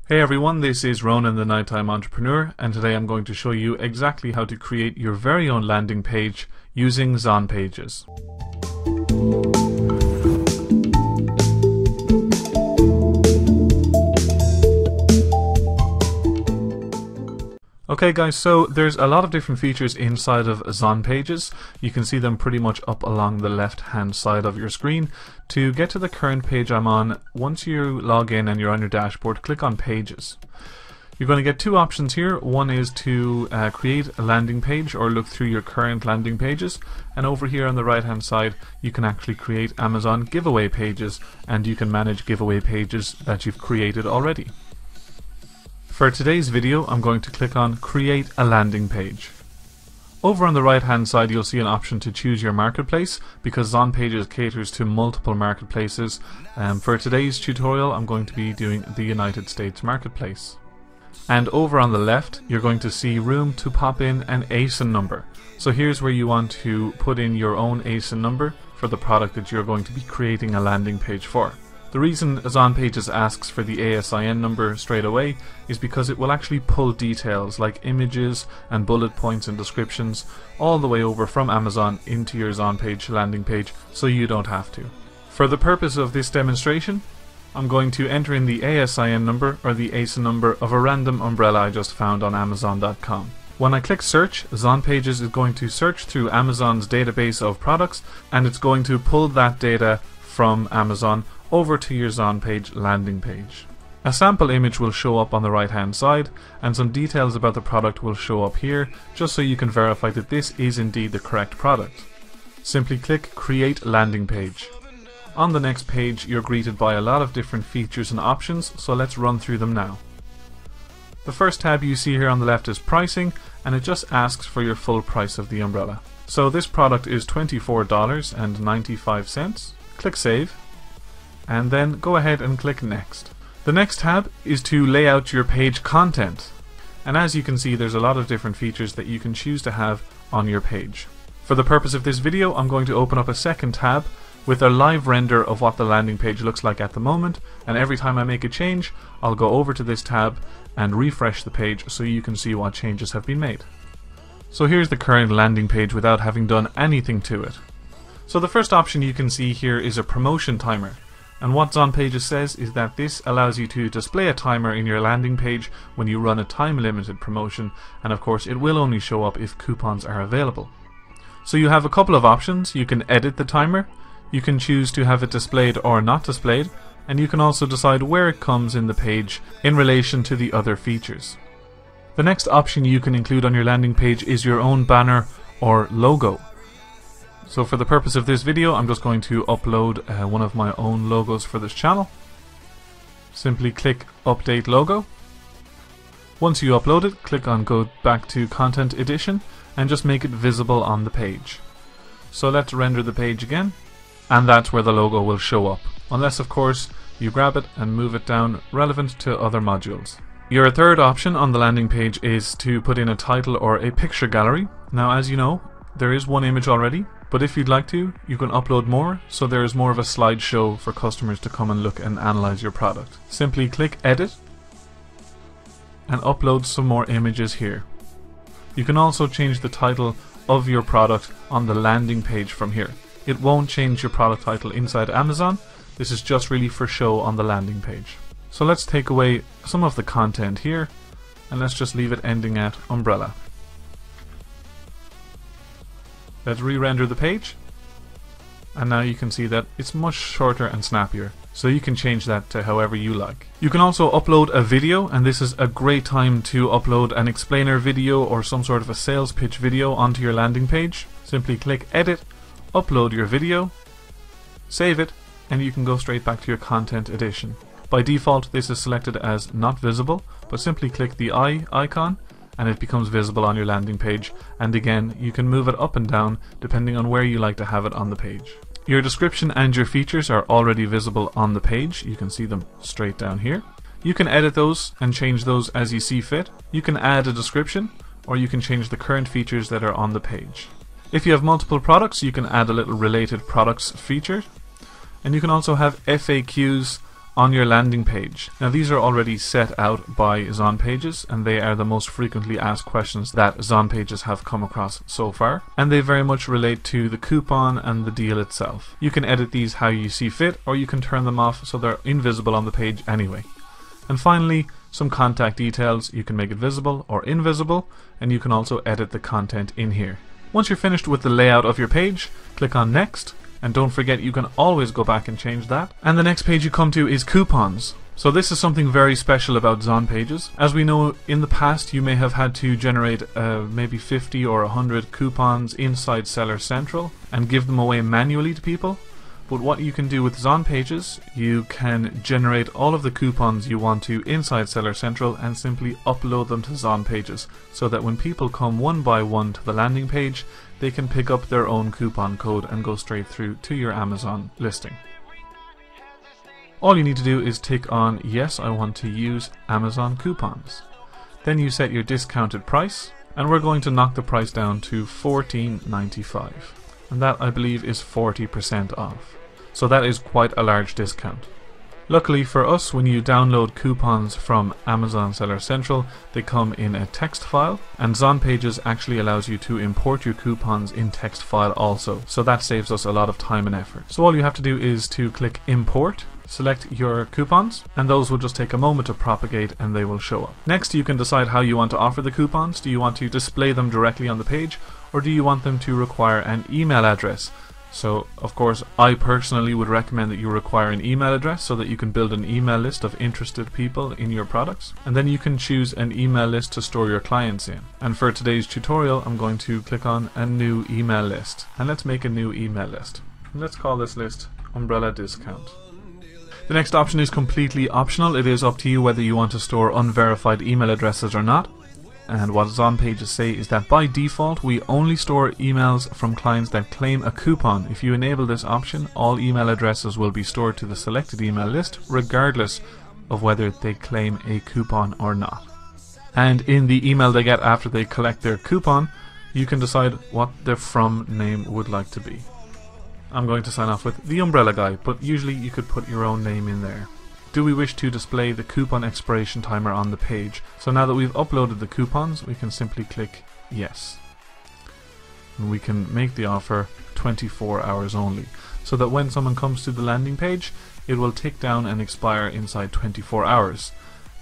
Hey everyone, this is Ronan the Nighttime Entrepreneur, and today I'm going to show you exactly how to create your very own landing page using ZonPages. Okay guys, so there's a lot of different features inside of ZonPages. You can see them pretty much up along the left hand side of your screen. To get to the current page I'm on, once you log in and you're on your dashboard, click on Pages. You're going to get two options here. One is to create a landing page or look through your current landing pages, and over here on the right hand side you can actually create Amazon giveaway pages, and you can manage giveaway pages that you've created already. For today's video, I'm going to click on Create a Landing Page. Over on the right hand side you'll see an option to choose your marketplace, because ZonPages caters to multiple marketplaces. For today's tutorial I'm going to be doing the United States marketplace. And over on the left you're going to see room to pop in an ASIN number. So here's where you want to put in your own ASIN number for the product that you're going to be creating a landing page for. The reason ZonPages asks for the ASIN number straight away is because it will actually pull details like images and bullet points and descriptions all the way over from Amazon into your ZonPage landing page, so you don't have to. For the purpose of this demonstration, I'm going to enter in the ASIN number or the ASIN number of a random umbrella I just found on Amazon.com. When I click search, ZonPages is going to search through Amazon's database of products, and it's going to pull that data from Amazon over to your ZonPage landing page. A sample image will show up on the right hand side, and some details about the product will show up here, just so you can verify that this is indeed the correct product. Simply click Create Landing Page. On the next page you're greeted by a lot of different features and options, so let's run through them now. The first tab you see here on the left is pricing, and it just asks for your full price of the umbrella. So this product is $24.95. Click Save, and then go ahead and click Next. The next tab is to lay out your page content, and as you can see there's a lot of different features that you can choose to have on your page. For the purpose of this video I'm going to open up a second tab with a live render of what the landing page looks like at the moment, and every time I make a change I'll go over to this tab and refresh the page so you can see what changes have been made. So here's the current landing page without having done anything to it. So the first option you can see here is a promotion timer. And what ZonPages says is that this allows you to display a timer in your landing page when you run a time-limited promotion, and of course it will only show up if coupons are available. So you have a couple of options. You can edit the timer, you can choose to have it displayed or not displayed, and you can also decide where it comes in the page in relation to the other features. The next option you can include on your landing page is your own banner or logo. So for the purpose of this video I'm just going to upload one of my own logos for this channel. Simply click Update Logo. Once you upload it, click on Go Back to Content Edition and just make it visible on the page. So let's render the page again, and that's where the logo will show up, unless of course you grab it and move it down relevant to other modules. Your third option on the landing page is to put in a title or a picture gallery. Now as you know, there is one image already, but if you'd like to, you can upload more, so there is more of a slideshow for customers to come and look and analyze your product. Simply click Edit and upload some more images here. You can also change the title of your product on the landing page from here. It won't change your product title inside Amazon. This is just really for show on the landing page. So let's take away some of the content here, and let's just leave it ending at umbrella. Let's re-render the page, and now you can see that it's much shorter and snappier, so you can change that to however you like. You can also upload a video, and this is a great time to upload an explainer video or some sort of a sales pitch video onto your landing page. Simply click Edit, upload your video, save it, and you can go straight back to your content edition. By default this is selected as not visible, but simply click the eye icon and it becomes visible on your landing page, and again you can move it up and down depending on where you like to have it on the page. Your description and your features are already visible on the page. You can see them straight down here. You can edit those and change those as you see fit. You can add a description, or you can change the current features that are on the page. If you have multiple products, you can add a little related products feature, and you can also have FAQs on your landing page. Now these are already set out by ZonPages, and they are the most frequently asked questions that ZonPages have come across so far, and they very much relate to the coupon and the deal itself. You can edit these how you see fit, or you can turn them off so they're invisible on the page anyway. And finally, some contact details. You can make it visible or invisible, and you can also edit the content in here. Once you're finished with the layout of your page, click on Next, and don't forget you can always go back and change that. And the next page you come to is coupons. So this is something very special about ZonPages. As we know, in the past you may have had to generate maybe 50 or 100 coupons inside Seller Central and give them away manually to people. But what you can do with ZonPages, you can generate all of the coupons you want to inside Seller Central and simply upload them to ZonPages, so that when people come one by one to the landing page, they can pick up their own coupon code and go straight through to your Amazon listing. All you need to do is tick on yes, I want to use Amazon coupons. Then you set your discounted price, and we're going to knock the price down to $14.95. And that, I believe, is 40% off. So that is quite a large discount. Luckily for us, when you download coupons from Amazon Seller Central, they come in a text file, and ZonPages actually allows you to import your coupons in text file also. So that saves us a lot of time and effort. So all you have to do is to click Import, select your coupons, and those will just take a moment to propagate and they will show up. Next, you can decide how you want to offer the coupons. Do you want to display them directly on the page, or do you want them to require an email address? So of course I personally would recommend that you require an email address so that you can build an email list of interested people in your products, and then you can choose an email list to store your clients in. And for today's tutorial I'm going to click on a new email list, and let's make a new email list. And let's call this list Umbrella Discount. The next option is completely optional. It is up to you whether you want to store unverified email addresses or not. And what ZonPages say is that by default we only store emails from clients that claim a coupon. If you enable this option, all email addresses will be stored to the selected email list regardless of whether they claim a coupon or not. And in the email they get after they collect their coupon, you can decide what their from name would like to be. I'm going to sign off with the Umbrella Guy, but usually you could put your own name in there. Do we wish to display the coupon expiration timer on the page? So now that we've uploaded the coupons, we can simply click yes. And we can make the offer 24 hours only, so that when someone comes to the landing page, it will tick down and expire inside 24 hours.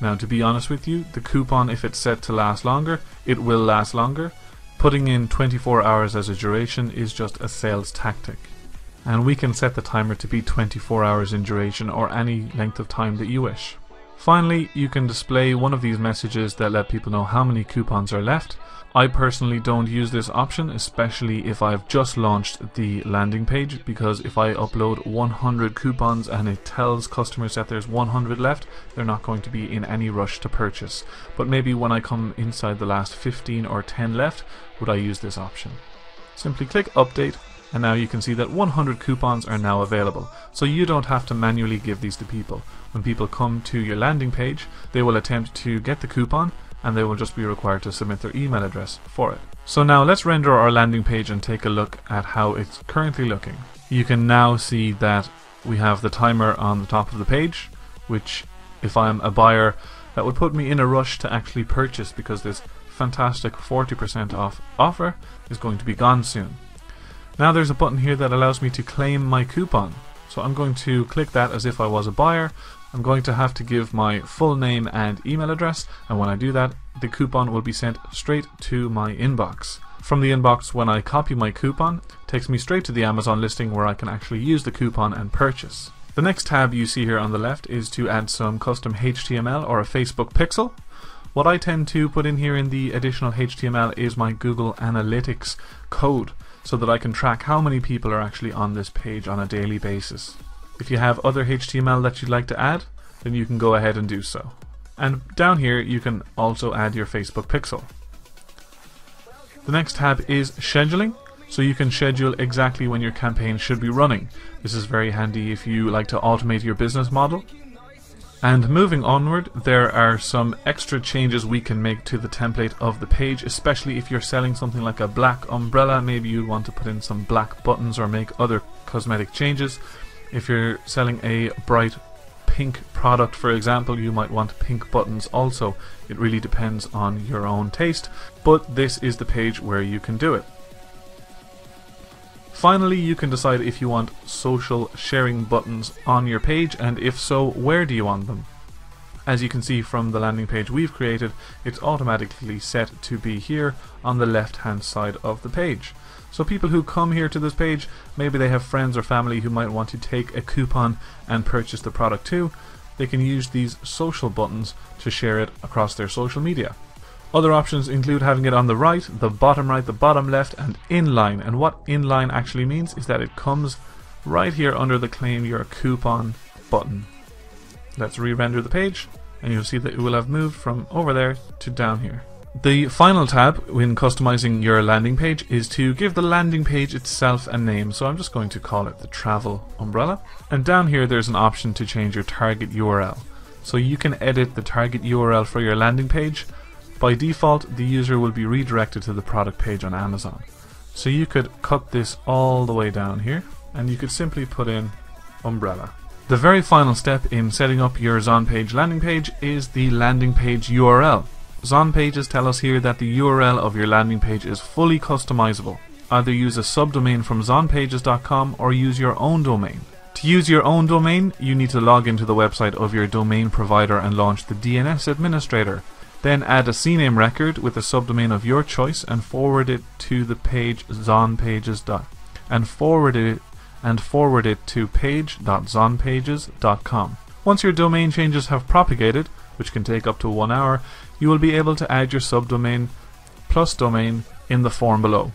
Now, to be honest with you, the coupon, if it's set to last longer, it will last longer. Putting in 24 hours as a duration is just a sales tactic. And we can set the timer to be 24 hours in duration, or any length of time that you wish. Finally, you can display one of these messages that let people know how many coupons are left. I personally don't use this option, especially if I've just launched the landing page, because if I upload 100 coupons and it tells customers that there's 100 left, they're not going to be in any rush to purchase. But maybe when I come inside the last 15 or 10 left, would I use this option. Simply click Update, and now you can see that 100 coupons are now available. So you don't have to manually give these to people. When people come to your landing page, they will attempt to get the coupon, and they will just be required to submit their email address for it. So now let's render our landing page and take a look at how it's currently looking. You can now see that we have the timer on the top of the page, which, if I'm a buyer, that would put me in a rush to actually purchase, because this fantastic 40% off offer is going to be gone soon. Now there's a button here that allows me to claim my coupon. So I'm going to click that as if I was a buyer. I'm going to have to give my full name and email address, and when I do that, the coupon will be sent straight to my inbox. From the inbox, when I copy my coupon, it takes me straight to the Amazon listing where I can actually use the coupon and purchase. The next tab you see here on the left is to add some custom HTML or a Facebook pixel. What I tend to put in here in the additional HTML is my Google Analytics code, so that I can track how many people are actually on this page on a daily basis. If you have other HTML that you'd like to add, then you can go ahead and do so. And down here you can also add your Facebook pixel. The next tab is scheduling, so you can schedule exactly when your campaign should be running. This is very handy if you like to automate your business model. And moving onward, there are some extra changes we can make to the template of the page, especially if you're selling something like a black umbrella. Maybe you want to put in some black buttons or make other cosmetic changes. If you're selling a bright pink product, for example, you might want pink buttons also. It really depends on your own taste, but this is the page where you can do it. Finally, you can decide if you want social sharing buttons on your page, and if so, where do you want them? As you can see from the landing page we've created, it's automatically set to be here on the left hand side of the page. So people who come here to this page, maybe they have friends or family who might want to take a coupon and purchase the product too. They can use these social buttons to share it across their social media. Other options include having it on the right, the bottom left, and inline. And what inline actually means is that it comes right here under the claim your coupon button. Let's re-render the page, and you'll see that it will have moved from over there to down here. The final tab when customizing your landing page is to give the landing page itself a name. So I'm just going to call it the travel umbrella. And down here there's an option to change your target URL. So you can edit the target URL for your landing page. By default, the user will be redirected to the product page on Amazon. So you could cut this all the way down here, and you could simply put in umbrella. The very final step in setting up your ZonPage landing page is the landing page URL. ZonPages tell us here that the URL of your landing page is fully customizable. Either use a subdomain from zonpages.com or use your own domain. To use your own domain, you need to log into the website of your domain provider and launch the DNS administrator. Then add a cname record with a subdomain of your choice and forward it to the page zonpages. And forward it to page.zonpages.com. Once your domain changes have propagated, which can take up to 1 hour, you will be able to add your subdomain plus domain in the form below.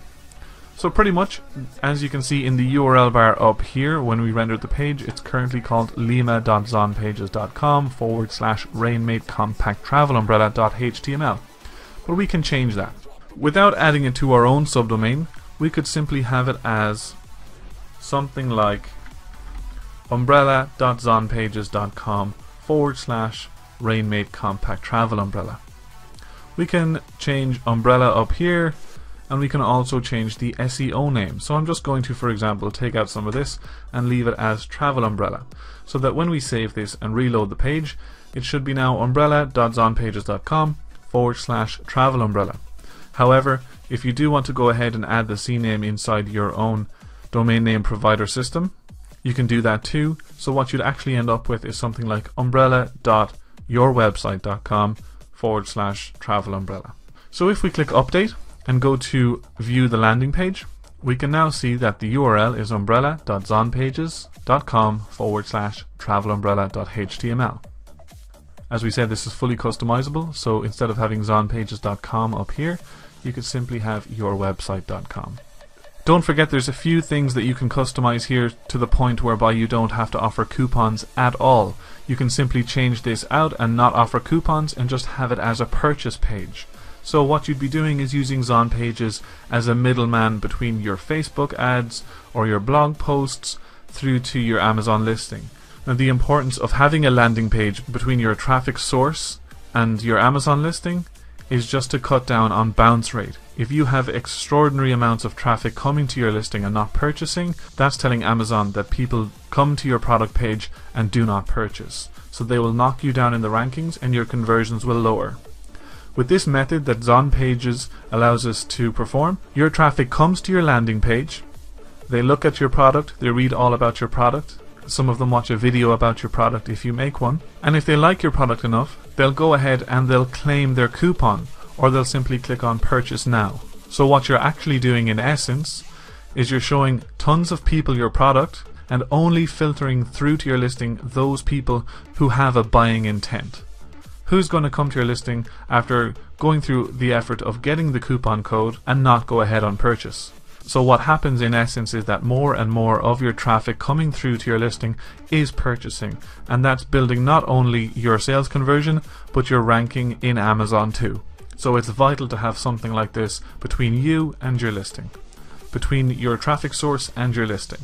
So pretty much, as you can see in the URL bar up here, when we rendered the page, it's currently called lima.zonpages.com/rainmadecompacttravelumbrella.html. But we can change that. Without adding it to our own subdomain, we could simply have it as something like umbrella.zonpages.com/rainmadecompacttravelumbrella. We can change umbrella up here, and we can also change the SEO name. So I'm just going to, for example, take out some of this and leave it as travel umbrella, so that when we save this and reload the page, it should be now umbrella.zonpages.com/travel umbrella. However, if you do want to go ahead and add the cname inside your own domain name provider system, you can do that too. So what you'd actually end up with is something like umbrella.yourwebsite.com/travel umbrella. So if we click update and go to view the landing page, we can now see that the URL is umbrella.zonpages.com/travelumbrella.html. As we said, this is fully customizable, so instead of having zonpages.com up here, you could simply have yourwebsite.com. Don't forget there's a few things that you can customize here to the point whereby you don't have to offer coupons at all. You can simply change this out and not offer coupons and just have it as a purchase page. So what you'd be doing is using ZonPages as a middleman between your Facebook ads or your blog posts through to your Amazon listing. Now, the importance of having a landing page between your traffic source and your Amazon listing is just to cut down on bounce rate. If you have extraordinary amounts of traffic coming to your listing and not purchasing, that's telling Amazon that people come to your product page and do not purchase. So they will knock you down in the rankings and your conversions will lower. With this method that ZonPages allows us to perform, your traffic comes to your landing page, they look at your product, they read all about your product, some of them watch a video about your product if you make one, and if they like your product enough, they'll go ahead and they'll claim their coupon, or they'll simply click on purchase now. So what you're actually doing in essence is you're showing tons of people your product and only filtering through to your listing those people who have a buying intent. Who's going to come to your listing after going through the effort of getting the coupon code and not go ahead on purchase? So what happens in essence is that more and more of your traffic coming through to your listing is purchasing, and that's building not only your sales conversion but your ranking in Amazon too. So it's vital to have something like this between you and your listing, between your traffic source and your listing.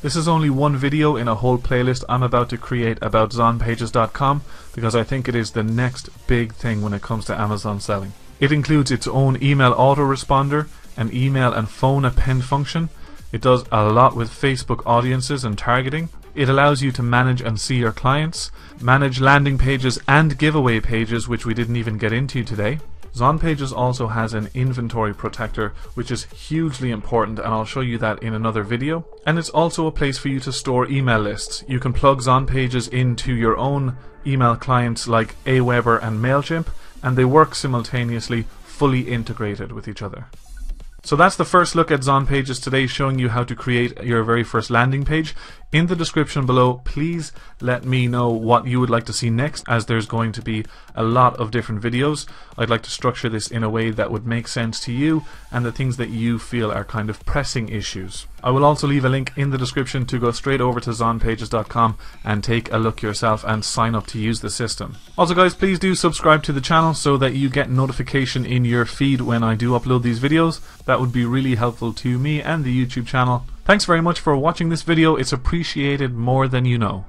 This is only one video in a whole playlist I'm about to create about zonpages.com because I think it is the next big thing when it comes to Amazon selling. It includes its own email autoresponder, an email and phone append function. It does a lot with Facebook audiences and targeting. It allows you to manage and see your clients, manage landing pages and giveaway pages, which we didn't even get into today. ZonPages also has an inventory protector, which is hugely important, and I'll show you that in another video. And it's also a place for you to store email lists. You can plug ZonPages into your own email clients like Aweber and MailChimp, and they work simultaneously, fully integrated with each other. So that's the first look at ZonPages today, showing you how to create your very first landing page. In the description below, please let me know what you would like to see next, as there's going to be a lot of different videos. I'd like to structure this in a way that would make sense to you and the things that you feel are kind of pressing issues. I will also leave a link in the description to go straight over to zonpages.com and take a look yourself and sign up to use the system. Also guys, please do subscribe to the channel so that you get notification in your feed when I do upload these videos. That would be really helpful to me and the YouTube channel. Thanks very much for watching this video. It's appreciated more than you know.